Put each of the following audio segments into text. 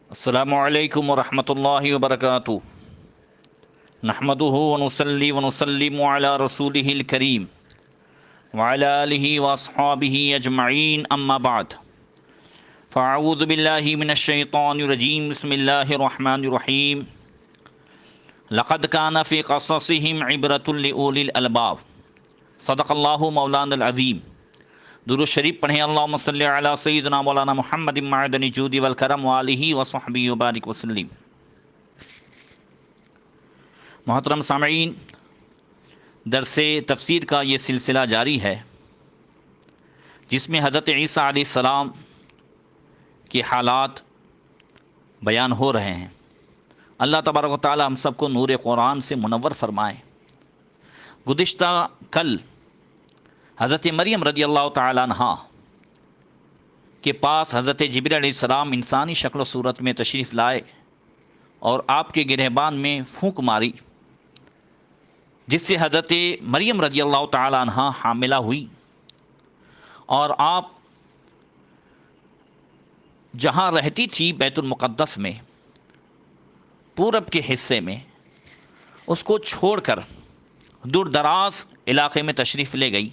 السلام علیکم ورحمۃ اللہ وبرکاتہ۔ نحمدہ ونصلی ونسلم علی رسولہ الکریم وعلی آلہ واصحابہ اجمعین، اما بعد فاعوذ باللہ من الشیطان الرجیم، بسم اللہ الرحمن الرحیم۔ لقد کان فی قصصہم عبرۃ لأولی الالباب، صدق اللہ مولانا العظیم۔ درود شریف پڑھیں۔ اللہم صلی علی سیدنا مولانا محمد معدن الجود والکرم وآلہ وصحبہ وبارک وسلم۔ محترم سامعین، درس تفسیر کا یہ سلسلہ جاری ہے جس میں حضرت عیسیٰ علیہ السلام کے حالات بیان ہو رہے ہیں۔ اللہ تبارک و تعالی ہم سب کو نور قرآن سے منور فرمائے۔ گزشتہ کل حضرت مریم رضی اللہ تعالیٰ عنہ کے پاس حضرت جبریل علیہ السلام انسانی شکل و صورت میں تشریف لائے اور آپ کے گریبان میں پھونک ماری، جس سے حضرت مریم رضی اللہ تعالیٰ عنہ حاملہ ہوئی، اور آپ جہاں رہتی تھی بیت المقدس میں، پورب کے حصے میں، اس کو چھوڑ کر دور دراز علاقے میں تشریف لے گئی۔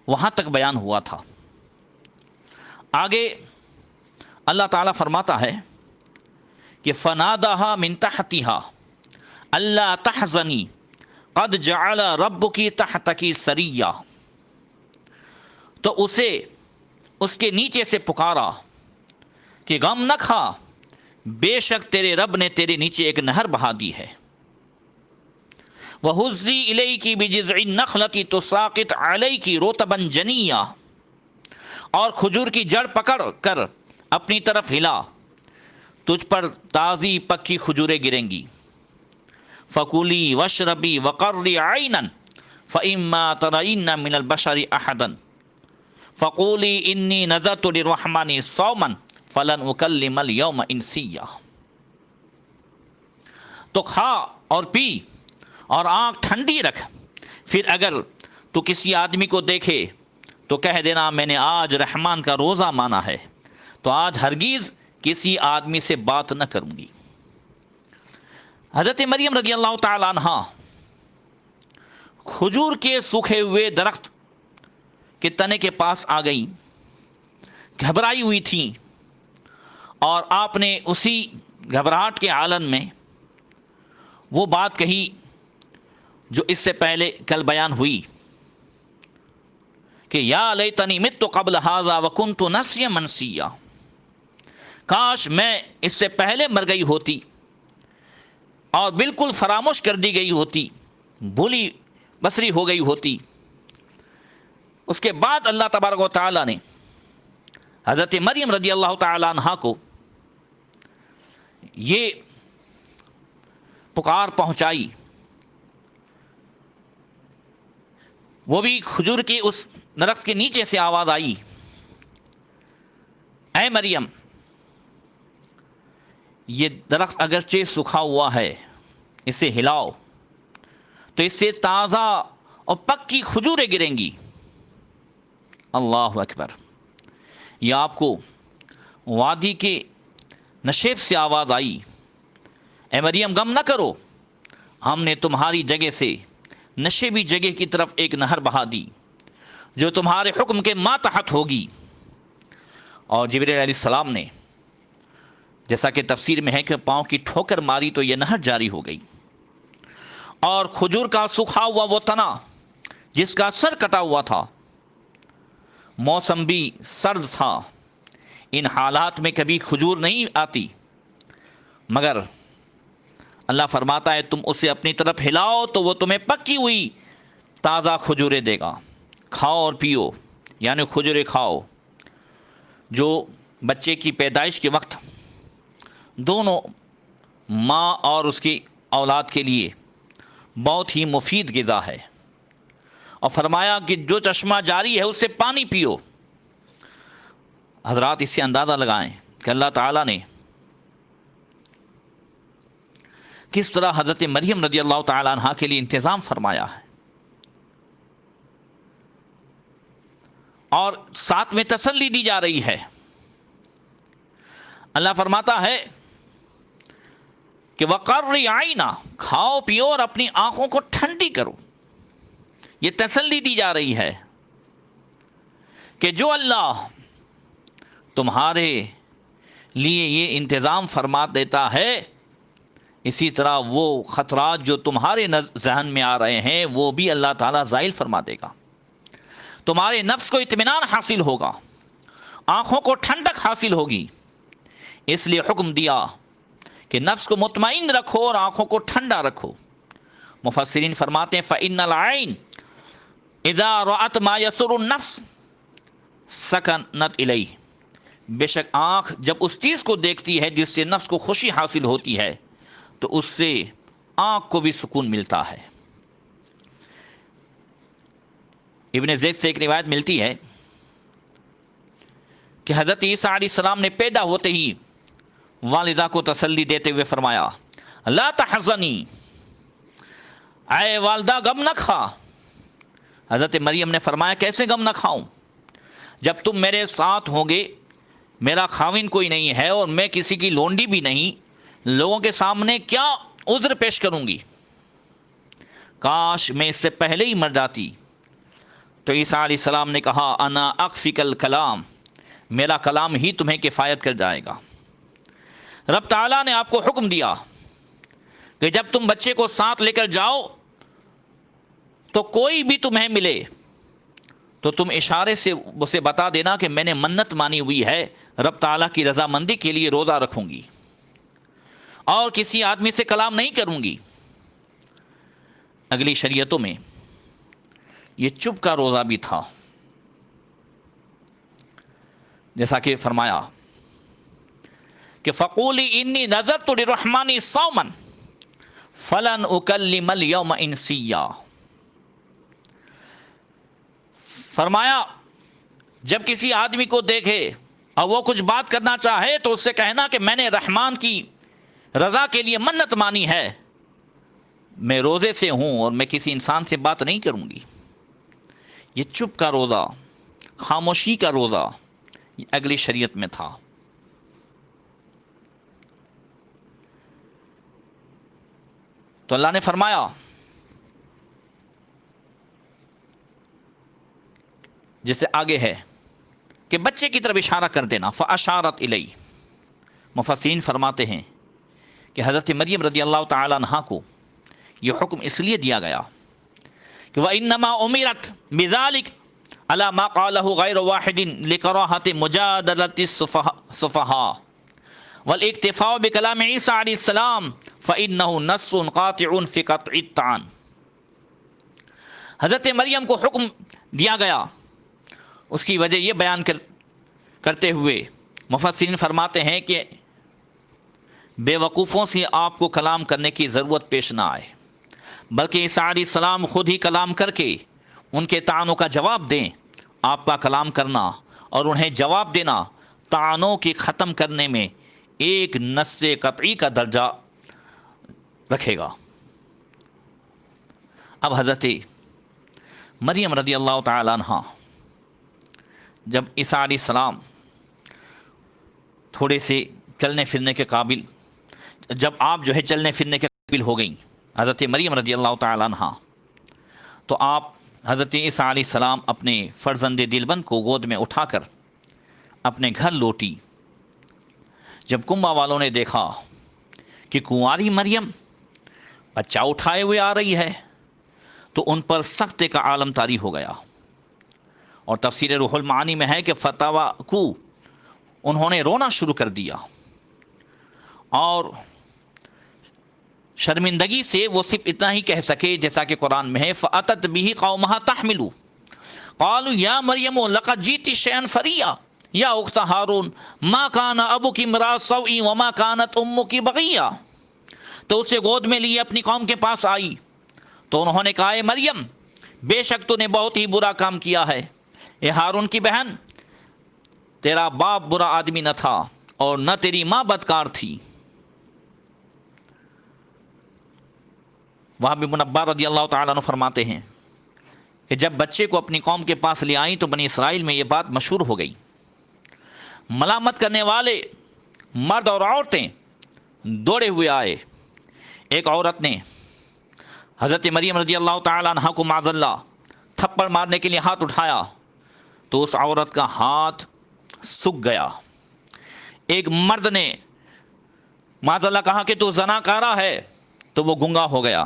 وہاں تک بیان ہوا تھا۔ آگے اللہ تعالیٰ فرماتا ہے کہ فناداها من تحتها الا تحزنی قد جعل ربک تحتک سریا، تو اسے اس کے نیچے سے پکارا کہ غم نہ کھا، بے شک تیرے رب نے تیرے نیچے ایک نہر بہا دی ہے۔ وَهُزِّي إِلَيْكِ بِجِذْعِ النَّخْلَةِ تُسَاقِطْ عَلَيْكِ رُطَبًا جَنِيًّا، اور کھجور کی جڑ پکڑ کر اپنی طرف ہلا، تجھ پر تازی پکی کھجوریں گریں گی۔ فَكُلِي وَاشْرَبِي وَقَرِّي عَيْنًا فَإِمَّا تَرَيِنَّ مِنَ الْبَشَرِ أَحَدًا فَقُولِي إِنِّي نَذَرْتُ لِلرَّحْمَنِ صَوْمًا فَلَنْ أُكَلِّمَ الْيَوْمَ إِنسِيًّا، تو کھا اور پی اور آنکھ ٹھنڈی رکھ، پھر اگر تو کسی آدمی کو دیکھے تو کہہ دینا میں نے آج رحمان کا روزہ مانا ہے، تو آج ہرگز کسی آدمی سے بات نہ کروں گی۔ حضرت مریم رضی اللہ تعالی عنہ کھجور کے سوکھے ہوئے درخت کے تنے کے پاس آ گئی، گھبرائی ہوئی تھیں، اور آپ نے اسی گھبراہٹ کے عالم میں وہ بات کہی جو اس سے پہلے کل بیان ہوئی کہ یا لیتنی مت قبل ھذا وکنت نسیا منسیا، کاش میں اس سے پہلے مر گئی ہوتی اور بالکل فراموش کر دی گئی ہوتی، بھولی بسری ہو گئی ہوتی۔ اس کے بعد اللہ تبارک و تعالی نے حضرت مریم رضی اللہ تعالی عنہ کو یہ پکار پہنچائی، وہ بھی کھجور کی اس درخت کے نیچے سے آواز آئی، اے مریم، یہ درخت اگرچہ سوکھا ہوا ہے، اسے ہلاؤ تو اس سے تازہ اور پکی کھجوریں گریں گی۔ اللہ اکبر۔ یہ آپ کو وادی کے نشیب سے آواز آئی، اے مریم غم نہ کرو، ہم نے تمہاری جگہ سے نشیبی جگہ کی طرف ایک نہر بہا دی جو تمہارے حکم کے ماتحت ہوگی۔ اور جبریل علیہ السلام نے جیسا کہ تفسیر میں ہے کہ پاؤں کی ٹھوکر ماری تو یہ نہر جاری ہو گئی، اور کھجور کا سوکھا ہوا وہ تنا جس کا سر کٹا ہوا تھا، موسم بھی سرد تھا، ان حالات میں کبھی کھجور نہیں آتی، مگر اللہ فرماتا ہے تم اسے اپنی طرف ہلاؤ تو وہ تمہیں پکی ہوئی تازہ کھجوریں دے گا، کھاؤ اور پیو، یعنی کھجوریں کھاؤ۔ جو بچے کی پیدائش کے وقت دونوں ماں اور اس کی اولاد کے لیے بہت ہی مفید غذا ہے، اور فرمایا کہ جو چشمہ جاری ہے اس سے پانی پیو۔ حضرات اس سے اندازہ لگائیں کہ اللہ تعالیٰ نے کس طرح حضرت مریم رضی اللہ تعالی عنہ کے لیے انتظام فرمایا ہے، اور ساتھ میں تسلی دی جا رہی ہے اللہ فرماتا ہے کہ وقرّ عینا، کھاؤ پیو اور اپنی آنکھوں کو ٹھنڈی کرو. یہ تسلی دی جا رہی ہے کہ جو اللہ تمہارے لیے یہ انتظام فرما دیتا ہے، اسی طرح وہ خطرات جو تمہارے ذہن میں آ رہے ہیں وہ بھی اللہ تعالیٰ زائل فرما دے گا. تمہارے نفس کو اطمینان حاصل ہوگا، آنکھوں کو ٹھنڈک حاصل ہوگی. اس لیے حکم دیا کہ نفس کو مطمئن رکھو اور آنکھوں کو ٹھنڈا رکھو. مفسرین فرماتے ہیں فَإِنَّ الْعَيْنَ إِذَا رَأَتْ مَا يَسُرُّ النَّفْسَ سَكَنَتْ إِلَيْهِ، بے شک آنکھ جب اس چیز کو دیکھتی ہے جس سے نفس کو خوشی حاصل ہوتی ہے تو اس سے آنکھ کو بھی سکون ملتا ہے. ابن زید سے ایک روایت ملتی ہے کہ حضرت عیسیٰ علیہ السلام نے پیدا ہوتے ہی والدہ کو تسلی دیتے ہوئے فرمایا لا تحزنی، اے والدہ غم نہ کھا. حضرت مریم نے فرمایا کیسے غم نہ کھاؤں، جب تم میرے ساتھ ہوگے، میرا خاوند کوئی نہیں ہے اور میں کسی کی لونڈی بھی نہیں، لوگوں کے سامنے کیا عذر پیش کروں گی، کاش میں اس سے پہلے ہی مر جاتی. تو عیسیٰ علیہ السلام نے کہا انا اکفیک الکلام، میرا کلام ہی تمہیں کفایت کر جائے گا. رب تعالیٰ نے آپ کو حکم دیا کہ جب تم بچے کو ساتھ لے کر جاؤ تو کوئی بھی تمہیں ملے تو تم اشارے سے اسے بتا دینا کہ میں نے منت مانی ہوئی ہے، رب تعالیٰ کی رضامندی کے لیے روزہ رکھوں گی اور کسی آدمی سے کلام نہیں کروں گی. اگلی شریعتوں میں یہ چپ کا روزہ بھی تھا، جیسا کہ فرمایا کہ فقولی انی نذرت للرحمن صوما فلن اکلم اليوم انسیا. فرمایا جب کسی آدمی کو دیکھے اور وہ کچھ بات کرنا چاہے تو اس سے کہنا کہ میں نے رحمان کی رضا کے لیے منت مانی ہے، میں روزے سے ہوں اور میں کسی انسان سے بات نہیں کروں گی. یہ چپ کا روزہ، خاموشی کا روزہ، یہ اگلی شریعت میں تھا. تو اللہ نے فرمایا جسے آگے ہے کہ بچے کی طرف اشارہ کر دینا فاشارت الی. مفسرین فرماتے ہیں کہ حضرت مریم رضی اللہ تعالی عنہا کو یہ حکم اس لیے دیا گیا کہ وَإِنَّمَا أُمِرَتْ بِذَلِكَ عَلَى مَا قَالَهُ غَيْرُ وَاحِدٍ لِكَرَاهَةِ مُجَادَلَةِ السُّفَهَاءِ وَالْاِكْتِفَاءُ بِكَلَامِ عِيسَىٰ عَلَيْهِ السَّلَامِ فَإِنَّهُ نَصٌّ قَاطِعٌ فِي قَطْعِ الطَّعْنِ. حضرت مریم کو حکم دیا گیا، اس کی وجہ یہ بیان کرتے ہوئے مفسرین فرماتے ہیں کہ بے وقوفوں سے آپ کو کلام کرنے کی ضرورت پیش نہ آئے، بلکہ عیسیٰ علیہ السلام خود ہی کلام کر کے ان کے طعنوں کا جواب دیں. آپ کا کلام کرنا اور انہیں جواب دینا طعنوں کی ختم کرنے میں ایک نص قطعی کا درجہ رکھے گا. اب حضرت مریم رضی اللہ تعالی عنہ جب عیسیٰ علیہ السلام تھوڑے سے چلنے پھرنے کے قابل، جب آپ جو ہے چلنے پھرنے کے قابل ہو گئیں حضرت مریم رضی اللہ تعالی عنہ، تو آپ حضرت عیسیٰ علیہ السلام اپنے فرزند دلبند کو گود میں اٹھا کر اپنے گھر لوٹی. جب کنبہ والوں نے دیکھا کہ کنواری مریم بچہ اٹھائے ہوئے آ رہی ہے تو ان پر سخت کا عالم طاری ہو گیا. اور تفسیر روح المعانی میں ہے کہ فتاوی کو انہوں نے رونا شروع کر دیا اور شرمندگی سے وہ صرف اتنا ہی کہہ سکے جیسا کہ قرآن میں ہے فَأَتَتْ بِهِ قَوْمَهَا تَحْمِلُ قَالُوا يَا مَرْيَمُ لَقَدْ جِئْتِ شَيْئًا فَرِيًّا يَا أُخْتَ هَارُونَ مَا كَانَ أَبُوكِ امْرَأَ سَوْءٍ وَمَا كَانَتْ أُمُّكِ بَغِيًّا. تو اسے گود میں لیے اپنی قوم کے پاس آئی تو انہوں نے کہا اے مریم بے شک تو نے بہت ہی برا کام کیا ہے، اے ہارون کی بہن تیرا باپ برا آدمی نہ تھا اور نہ تیری ماں بدکار تھی. وہاں بھی منبہ رضی اللہ تعالیٰ عنہ فرماتے ہیں کہ جب بچے کو اپنی قوم کے پاس لے آئیں تو بنی اسرائیل میں یہ بات مشہور ہو گئی. ملامت کرنے والے مرد اور عورتیں دوڑے ہوئے آئے. ایک عورت نے حضرت مریم رضی اللہ تعالیٰ عنہا کو معاذ اللہ تھپڑ مارنے کے لیے ہاتھ اٹھایا تو اس عورت کا ہاتھ سوکھ گیا. ایک مرد نے معاذ اللہ کہا کہ تو زناکارہ ہے تو وہ گنگا ہو گیا.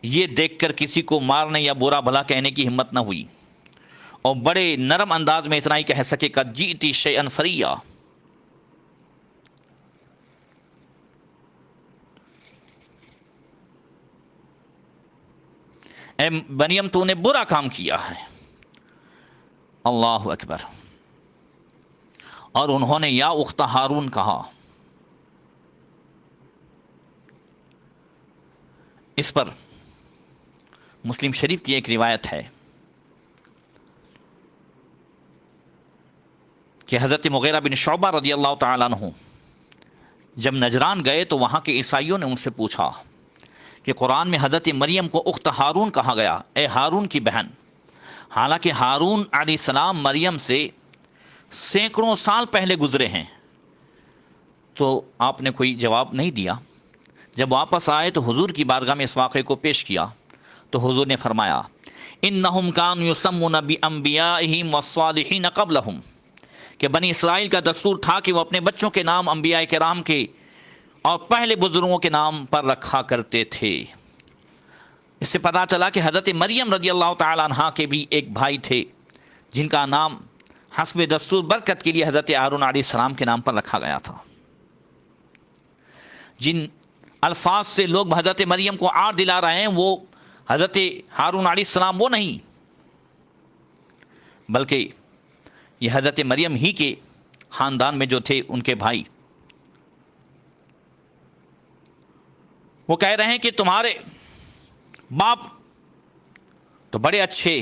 یہ دیکھ کر کسی کو مارنے یا برا بھلا کہنے کی ہمت نہ ہوئی اور بڑے نرم انداز میں اتنا ہی کہہ سکے کہ جیتی شیئن فریا. اے مریم تو نے برا کام کیا ہے. اللہ اکبر. اور انہوں نے یا اخت ہارون کہا. اس پر مسلم شریف کی ایک روایت ہے کہ حضرت مغیرہ بن شعبہ رضی اللہ تعالیٰ عنہ جب نجران گئے تو وہاں کے عیسائیوں نے ان سے پوچھا کہ قرآن میں حضرت مریم کو اخت ہارون کہا گیا, اے ہارون کی بہن, حالانکہ ہارون علیہ السلام مریم سے سینکڑوں سال پہلے گزرے ہیں. تو آپ نے کوئی جواب نہیں دیا. جب واپس آئے تو حضور کی بارگاہ میں اس واقعے کو پیش کیا تو حضور نے فرمایا انہم کانوا یسمون بانبیائہم والصالحین قبلہم, کہ بنی اسرائیل کا دستور تھا کہ وہ اپنے بچوں کے نام انبیاء کرام کے اور پہلے بزرگوں کے نام پر رکھا کرتے تھے. اس سے پتہ چلا کہ حضرت مریم رضی اللہ تعالیٰ عنہا کے بھی ایک بھائی تھے جن کا نام حسب دستور برکت کے لیے حضرت ہارون علیہ السلام کے نام پر رکھا گیا تھا. جن الفاظ سے لوگ حضرت مریم کو آڑ دلا رہے ہیں وہ حضرت ہارون علیہ السلام وہ نہیں, بلکہ یہ حضرت مریم ہی کے خاندان میں جو تھے ان کے بھائی. وہ کہہ رہے ہیں کہ تمہارے باپ تو بڑے اچھے,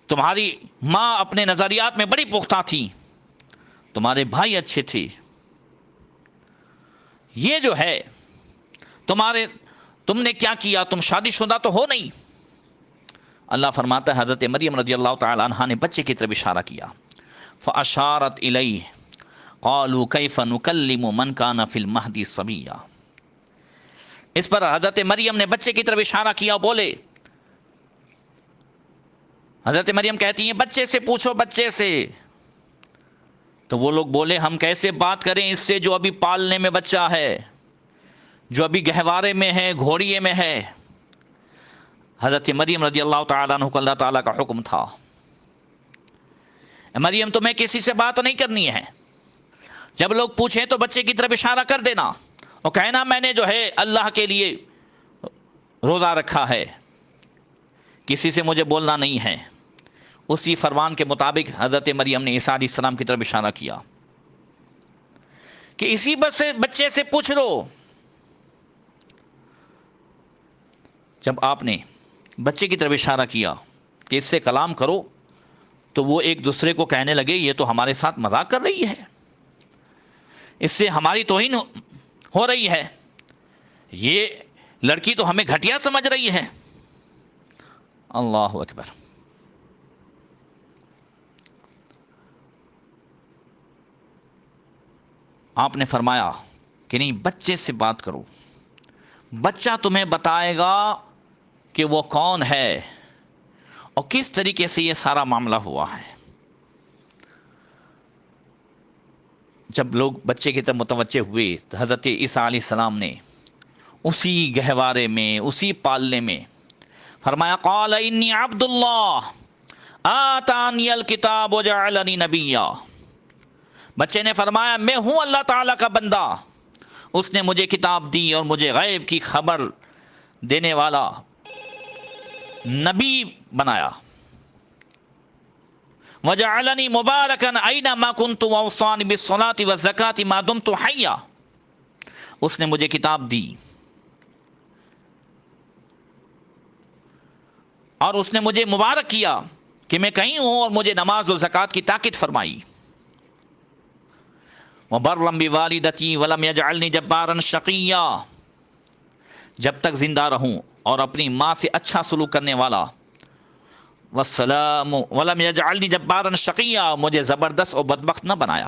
تمہاری ماں اپنے نظریات میں بڑی پختہ تھی, تمہارے بھائی اچھے تھے, یہ جو ہے تم نے کیا کیا, تم شادی شدہ تو ہو نہیں. اللہ فرماتا ہے حضرت مریم رضی اللہ تعالی عنہا نے بچے کی طرف اشارہ کیا. فاشارت الیہ قالوا کیف نکلم من کان فی المہد صبیا. اس پر حضرت مریم نے بچے کی طرف اشارہ کیا, بولے, حضرت مریم کہتی ہیں بچے سے پوچھو, بچے سے. تو وہ لوگ بولے ہم کیسے بات کریں اس سے جو ابھی پالنے میں بچہ ہے, جو ابھی گہوارے میں ہے, گھوڑیے میں ہے. حضرت مریم رضی اللہ تعالیٰ عنہ کو اللہ تعالیٰ کا حکم تھا, مریم تمہیں کسی سے بات نہیں کرنی ہے, جب لوگ پوچھیں تو بچے کی طرف اشارہ کر دینا اور کہنا میں نے جو ہے اللہ کے لیے روزہ رکھا ہے, کسی سے مجھے بولنا نہیں ہے. اسی فرمان کے مطابق حضرت مریم نے عیسیٰ علیہ السلام کی طرف اشارہ کیا کہ اسی بچے سے پوچھ لو. جب آپ نے بچے کی طرف اشارہ کیا کہ اس سے کلام کرو تو وہ ایک دوسرے کو کہنے لگے یہ تو ہمارے ساتھ مذاق کر رہی ہے, اس سے ہماری توہین ہو رہی ہے, یہ لڑکی تو ہمیں گھٹیا سمجھ رہی ہے. اللہ اکبر. آپ نے فرمایا کہ نہیں, بچے سے بات کرو, بچہ تمہیں بتائے گا کہ وہ کون ہے اور کس طریقے سے یہ سارا معاملہ ہوا ہے. جب لوگ بچے کی طرف متوجہ ہوئے تو حضرت عیسیٰ علیہ السلام نے اسی گہوارے میں, اسی پالنے میں فرمایا قال انی عبد اللہ آتانی الکتاب وجعلنی نبیا. بچے نے فرمایا میں ہوں اللہ تعالیٰ کا بندہ, اس نے مجھے کتاب دی اور مجھے غیب کی خبر دینے والا نبی بنایا. وجعلنی مبارکا اینما کنت واوصانی بالصلاۃ والزکاۃ ما دمت حیا. اس نے مجھے کتاب دی اور اس نے مجھے مبارک کیا کہ میں کہیں ہوں اور مجھے نماز و زکوٰۃ کی تاکید فرمائی. وبرا بوالدتی ولم یجعلنی جبارا شقیا. جب تک زندہ رہوں اور اپنی ماں سے اچھا سلوک کرنے والا. والسلام ولم یجعلنی جبارا شقیا, مجھے زبردست اور بدبخت نہ بنایا.